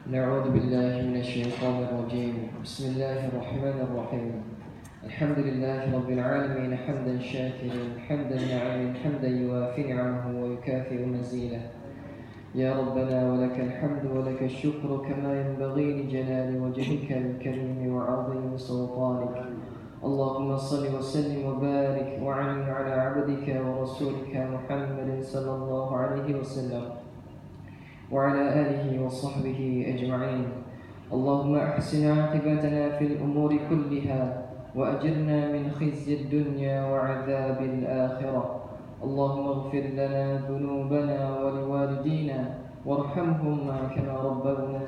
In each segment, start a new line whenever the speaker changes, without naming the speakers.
نعوذ بالله من الشيطان الرجيم. بسم الله الرحمن الرحيم. الحمد لله رب العالمين حمدا شاكرا حمدا نعيما حمدا يوافي نعمه ويكافئ مزيده. يا ربنا ولك الحمد ولك الشكر كما ينبغي لجلال وجهك الكريم وعظيم سلطانك. اللهم صل وسلم وبارك وعنم على عبدك ورسولك محمد صلى الله عليه وسلم وعلى آله وصحبه أجمعين. اللهم أحسن عاقبتنا في الأمور كلها وأجرنا من خزي الدنيا وعذاب الآخرة. اللهم اغفر لنا ذنوبنا ولوالدينا وارحمهما كما ربونا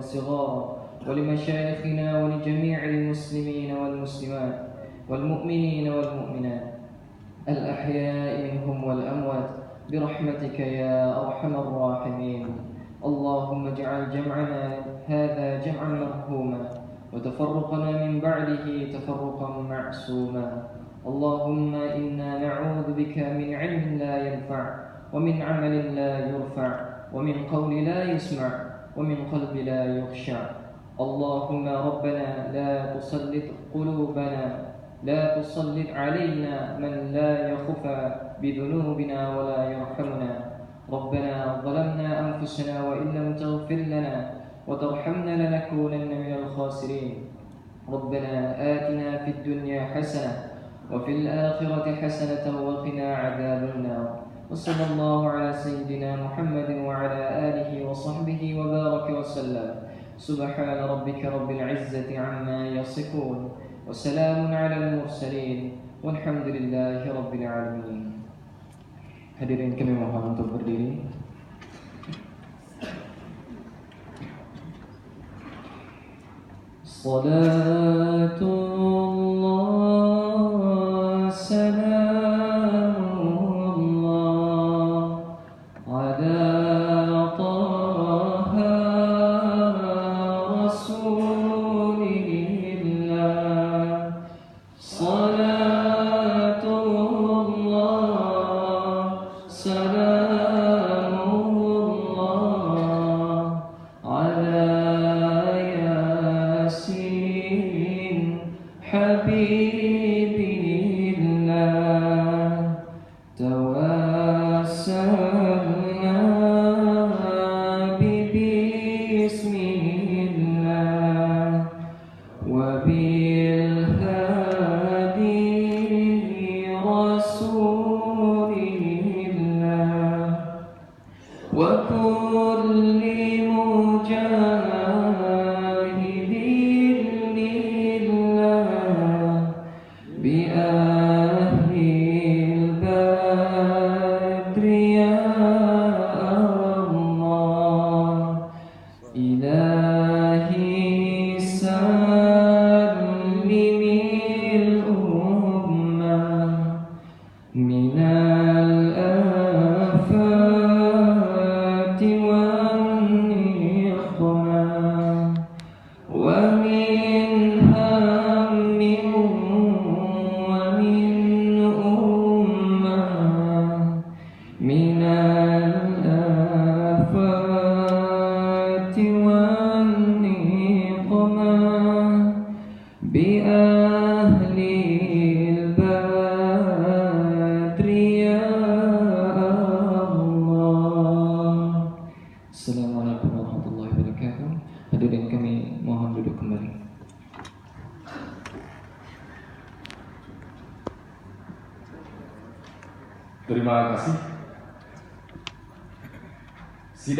صغارا ولمشايخنا ولجميع المسلمين والمسلمات والمؤمنين والمؤمنات الأحياء منهم والأموات برحمتك يا أرحم الراحمين. اللهم اجعل جمعنا هذا جمعا مرحوما وتفرقنا من بعده تفرقا معصوما. اللهم إنا نعوذ بك من علم لا ينفع ومن عمل لا يرفع ومن قول لا يسمع ومن قلب لا يخشع. اللهم ربنا لا تسلط علينا من لا يخفى بذنوبنا ولا يرحمنا. ربنا ظلمنا أنفسنا وإن لم تغفر لنا وترحمنا لنكونن من الخاسرين. ربنا آتنا في الدنيا حسنة وفي الآخرة حسنة وقنا عذاب النار. وصلى الله على سيدنا محمد وعلى آله وصحبه وبارك وسلم. سبحان ربك رب العزة عما يصفون وسلام على المرسلين والحمد لله رب العالمين. Hadirin kami mohon untuk berdiri. Salatullah salamullah ala taha rasulillah. Salatullah salamullah ala yasin habibillah. Tawassalna bismillah wa bil hadi rasulillah wa kulli mujahidin lillah bi ahlil badri ya Allah. Ilahi sallimil ummah minal afati wan niqmah wa min hammin wa min ummah minal afati wan niqmah bi ahlil badri ya Allah. Assalamualaikum warahmatullahi wabarakatuh. Hadirin kami mohon duduk kembali.
Terima kasih